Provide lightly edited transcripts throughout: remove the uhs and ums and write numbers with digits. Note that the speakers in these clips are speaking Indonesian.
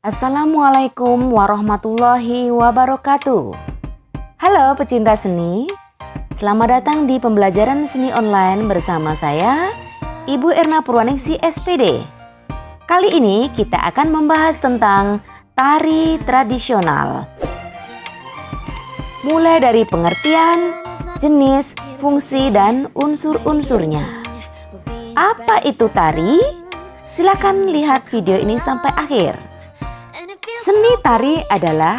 Assalamualaikum warahmatullahi wabarakatuh. Halo pecinta seni, selamat datang di pembelajaran seni online bersama saya, Ibu Erna Purwaningsi SPD. Kali ini kita akan membahas tentang tari tradisional. Mulai dari pengertian, jenis, fungsi, dan unsur-unsurnya. Apa itu tari? Silakan lihat video ini sampai akhir. Seni tari adalah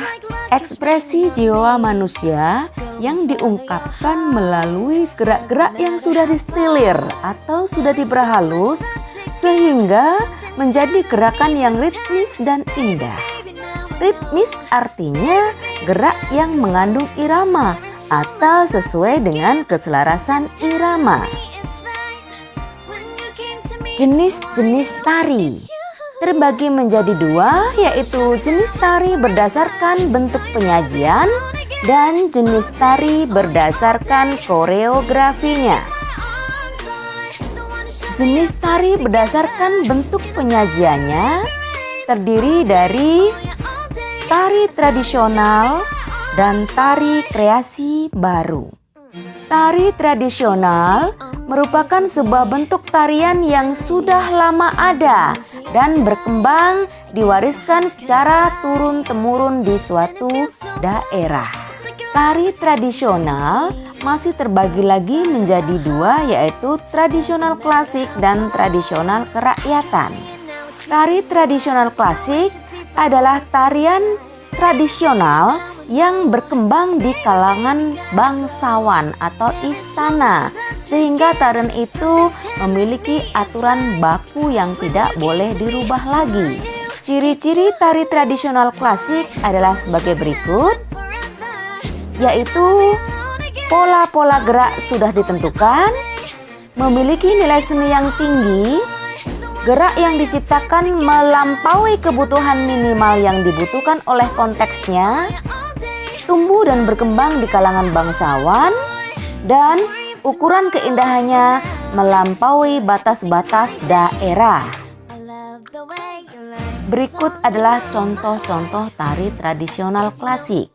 ekspresi jiwa manusia yang diungkapkan melalui gerak-gerak yang sudah distilir atau sudah diperhalus sehingga menjadi gerakan yang ritmis dan indah. Ritmis artinya gerak yang mengandung irama atau sesuai dengan keselarasan irama. Jenis-jenis tari terbagi menjadi dua, yaitu jenis tari berdasarkan bentuk penyajian dan jenis tari berdasarkan koreografinya. Jenis tari berdasarkan bentuk penyajiannya terdiri dari tari tradisional dan tari kreasi baru. Tari tradisional merupakan sebuah bentuk tarian yang sudah lama ada dan berkembang diwariskan secara turun-temurun di suatu daerah. Tari tradisional masih terbagi lagi menjadi dua, yaitu tradisional klasik dan tradisional kerakyatan. Tari tradisional klasik adalah tarian tradisional yang berkembang di kalangan bangsawan atau istana, sehingga tarian itu memiliki aturan baku yang tidak boleh dirubah lagi. Ciri-ciri tari tradisional klasik adalah sebagai berikut, yaitu pola-pola gerak sudah ditentukan, memiliki nilai seni yang tinggi, gerak yang diciptakan melampaui kebutuhan minimal yang dibutuhkan oleh konteksnya, tumbuh dan berkembang di kalangan bangsawan, dan ukuran keindahannya melampaui batas-batas daerah. Berikut adalah contoh-contoh tari tradisional klasik.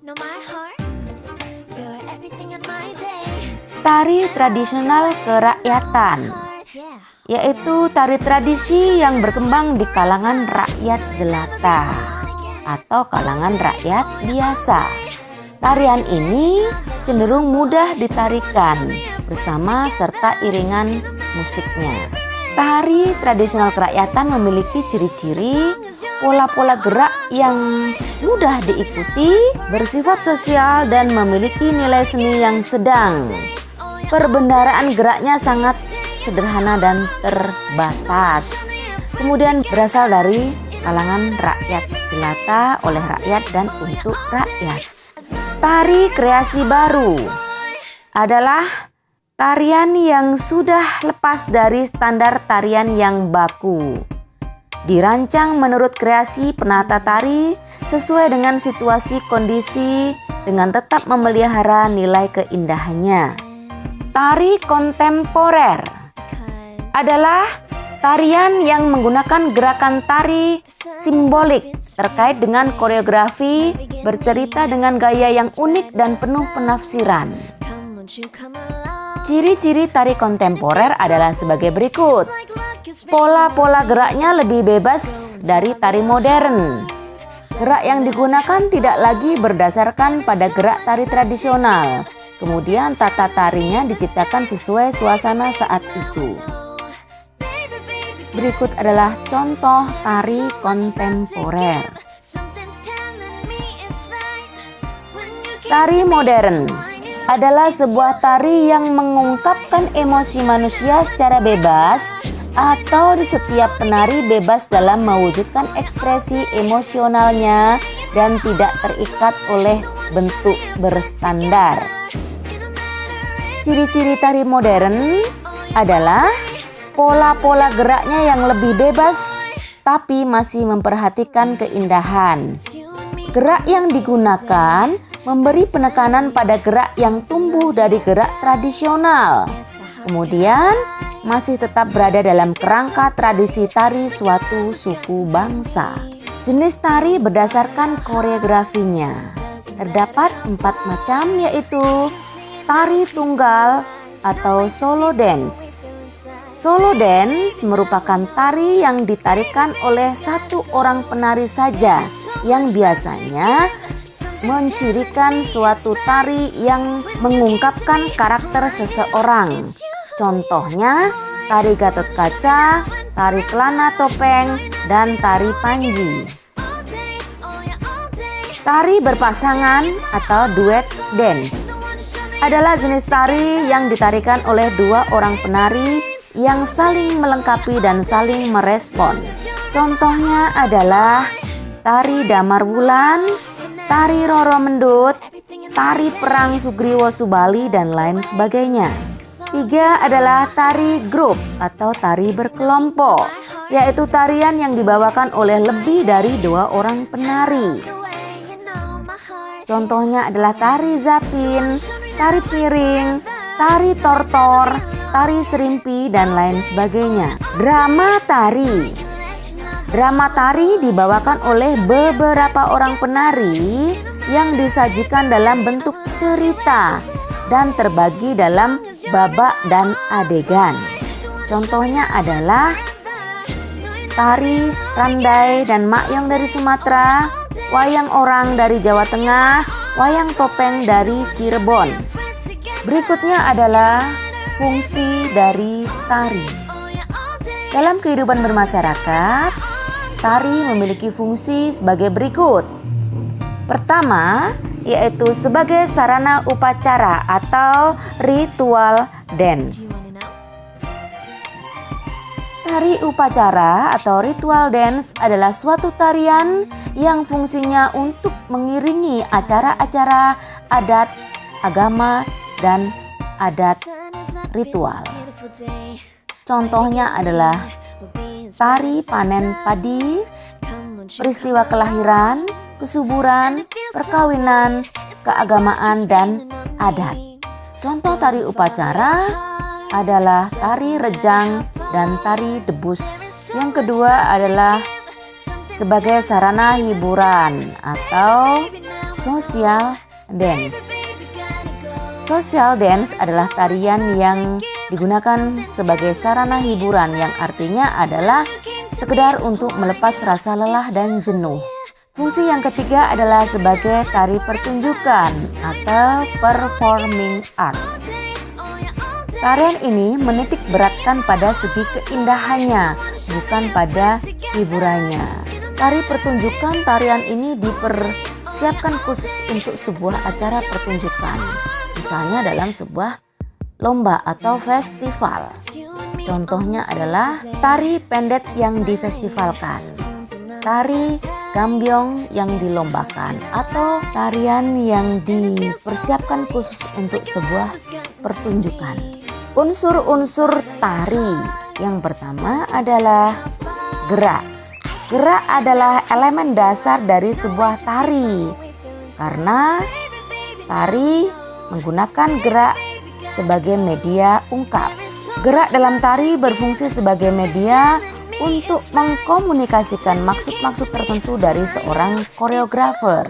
Tari tradisional kerakyatan, yaitu tari tradisi yang berkembang di kalangan rakyat jelata atau kalangan rakyat biasa. Tarian ini cenderung mudah ditarikan bersama serta iringan musiknya. Tari tradisional kerakyatan memiliki ciri-ciri pola-pola gerak yang mudah diikuti, bersifat sosial dan memiliki nilai seni yang sedang. Perbendaharaan geraknya sangat sederhana dan terbatas. Kemudian berasal dari kalangan rakyat jelata, oleh rakyat dan untuk rakyat. Tari kreasi baru adalah tarian yang sudah lepas dari standar tarian yang baku. Dirancang menurut kreasi penata tari sesuai dengan situasi kondisi dengan tetap memelihara nilai keindahannya. Tari kontemporer adalah tarian yang menggunakan gerakan tari simbolik terkait dengan koreografi, bercerita dengan gaya yang unik dan penuh penafsiran. Ciri-ciri tari kontemporer adalah sebagai berikut. Pola-pola geraknya lebih bebas dari tari modern. Gerak yang digunakan tidak lagi berdasarkan pada gerak tari tradisional. Kemudian tata tarinya diciptakan sesuai suasana saat itu. Berikut adalah contoh tari kontemporer. Tari modern adalah sebuah tari yang mengungkapkan emosi manusia secara bebas atau setiap penari bebas dalam mewujudkan ekspresi emosionalnya dan tidak terikat oleh bentuk berstandar. Ciri-ciri tari modern adalah pola-pola geraknya yang lebih bebas tapi masih memperhatikan keindahan. Gerak yang digunakan memberi penekanan pada gerak yang tumbuh dari gerak tradisional. Kemudian masih tetap berada dalam kerangka tradisi tari suatu suku bangsa. Jenis tari berdasarkan koreografinya. Terdapat 4 macam, yaitu tari tunggal atau solo dance. Solo dance merupakan tari yang ditarikan oleh satu orang penari saja, yang biasanya mencirikan suatu tari yang mengungkapkan karakter seseorang. Contohnya tari Gatot Kaca, tari Kelana Topeng, dan tari Panji. Tari berpasangan atau duet dance adalah jenis tari yang ditarikan oleh 2 orang penari yang saling melengkapi dan saling merespon. Contohnya adalah tari Damar Wulan, tari Roro Mendut, tari Perang Sugriwo Subali, dan lain sebagainya. 3 adalah tari grup atau tari berkelompok, yaitu tarian yang dibawakan oleh lebih dari 2 orang penari. Contohnya adalah tari Zapin, tari Piring, tari Tortor, tari Serimpi, dan lain sebagainya. Drama tari. Drama tari dibawakan oleh beberapa orang penari yang disajikan dalam bentuk cerita dan terbagi dalam babak dan adegan. Contohnya adalah tari Randai dan Makyong dari Sumatera, wayang orang dari Jawa Tengah, wayang topeng dari Cirebon. Berikutnya adalah fungsi dari tari. Dalam kehidupan bermasyarakat, tari memiliki fungsi sebagai berikut. Pertama, yaitu sebagai sarana upacara atau ritual dance. Tari upacara atau ritual dance adalah suatu tarian yang fungsinya untuk mengiringi acara-acara adat, agama, dan adat ritual. Contohnya adalah tari panen padi, peristiwa kelahiran, kesuburan, perkawinan, keagamaan, dan adat. Contoh tari upacara adalah tari rejang dan tari debus. Yang kedua adalah sebagai sarana hiburan atau social dance. Social dance adalah tarian yang digunakan sebagai sarana hiburan, yang artinya adalah sekedar untuk melepas rasa lelah dan jenuh. Fungsi yang ketiga adalah sebagai tari pertunjukan atau performing art. Tarian ini menitik beratkan pada segi keindahannya, bukan pada hiburannya. Tari pertunjukan, tarian ini dipersiapkan khusus untuk sebuah acara pertunjukan, misalnya dalam sebuah lomba atau festival. Contohnya adalah tari pendet yang difestivalkan, tari gambyong yang dilombakan, atau tarian yang dipersiapkan khusus untuk sebuah pertunjukan. Unsur-unsur tari yang pertama adalah gerak. Gerak adalah elemen dasar dari sebuah tari, karena tari menggunakan gerak sebagai media ungkap. Gerak dalam tari berfungsi sebagai media untuk mengkomunikasikan maksud-maksud tertentu dari seorang koreografer.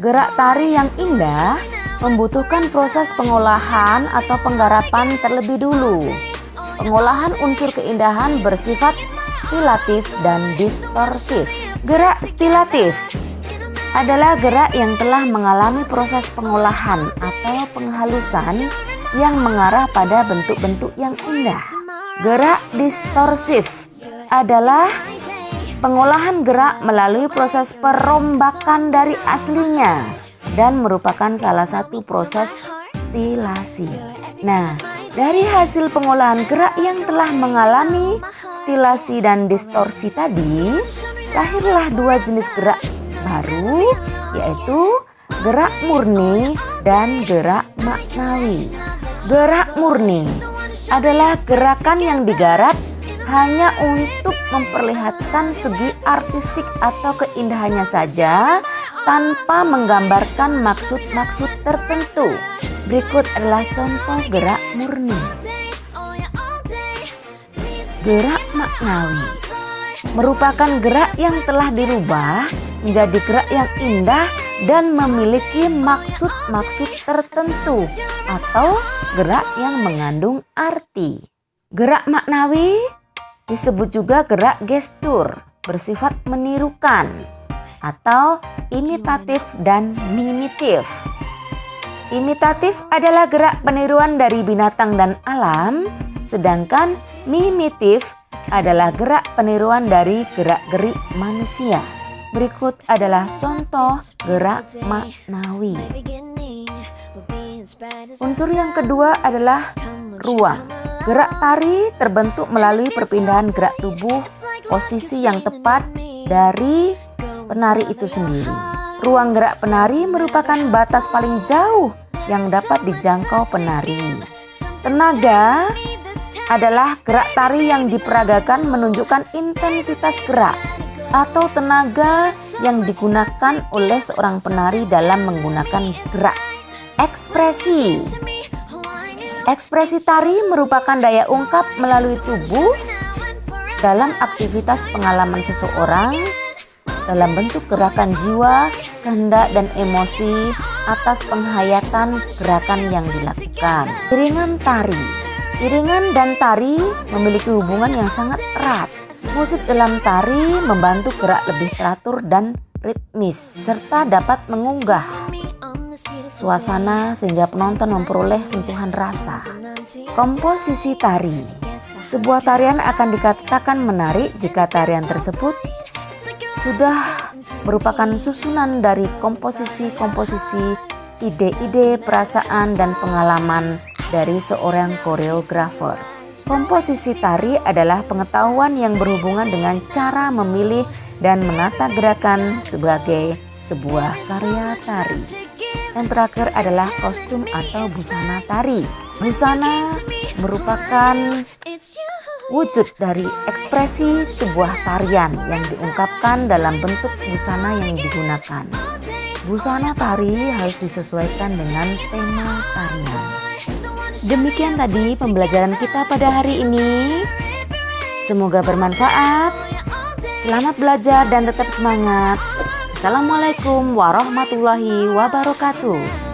Gerak tari yang indah membutuhkan proses pengolahan atau penggarapan terlebih dulu. Pengolahan unsur keindahan bersifat stilatif dan distorsif. Gerak stilatif adalah gerak yang telah mengalami proses pengolahan atau penghalusan yang mengarah pada bentuk-bentuk yang indah. Gerak distorsif adalah pengolahan gerak melalui proses perombakan dari aslinya dan merupakan salah satu proses stilasi. Nah, dari hasil pengolahan gerak yang telah mengalami stilasi dan distorsi tadi, lahirlah 2 jenis gerak baru, yaitu gerak murni dan gerak maknawi. Gerak murni adalah gerakan yang digarap hanya untuk memperlihatkan segi artistik atau keindahannya saja, tanpa menggambarkan maksud-maksud tertentu. Berikut adalah contoh gerak murni. Gerak maknawi. merupakan gerak yang telah dirubah menjadi gerak yang indah dan memiliki maksud-maksud tertentu atau gerak yang mengandung arti. Gerak maknawi disebut juga gerak gestur, bersifat menirukan atau imitatif dan mimitif. Imitatif adalah gerak peniruan dari binatang dan alam, sedangkan mimitif adalah gerak peniruan dari gerak-gerik manusia. Berikut adalah contoh gerak maknawi. Unsur yang kedua adalah ruang. Gerak tari terbentuk melalui perpindahan gerak tubuh, posisi yang tepat dari penari itu sendiri. Ruang gerak penari merupakan batas paling jauh yang dapat dijangkau penari. Tenaga adalah gerak tari yang diperagakan menunjukkan intensitas gerak atau tenaga yang digunakan oleh seorang penari dalam menggunakan gerak. Ekspresi. Ekspresi tari merupakan daya ungkap melalui tubuh dalam aktivitas pengalaman seseorang dalam bentuk gerakan jiwa, kehendak dan emosi atas penghayatan gerakan yang dilakukan. Iringan tari. Iringan dan tari memiliki hubungan yang sangat erat. Musik dalam tari membantu gerak lebih teratur dan ritmis serta dapat mengunggah suasana sehingga penonton memperoleh sentuhan rasa. Komposisi tari. Sebuah tarian akan dikatakan menarik jika tarian tersebut sudah merupakan susunan dari komposisi-komposisi, ide-ide, perasaan, dan pengalaman dari seorang koreografer. Komposisi tari adalah pengetahuan yang berhubungan dengan cara memilih dan menata gerakan sebagai sebuah karya tari. Yang terakhir adalah kostum atau busana tari. Busana merupakan wujud dari ekspresi sebuah tarian yang diungkapkan dalam bentuk busana yang digunakan. Busana tari harus disesuaikan dengan tema tarian. Demikian tadi pembelajaran kita pada hari ini. Semoga bermanfaat. Selamat belajar dan tetap semangat. Assalamualaikum warahmatullahi wabarakatuh.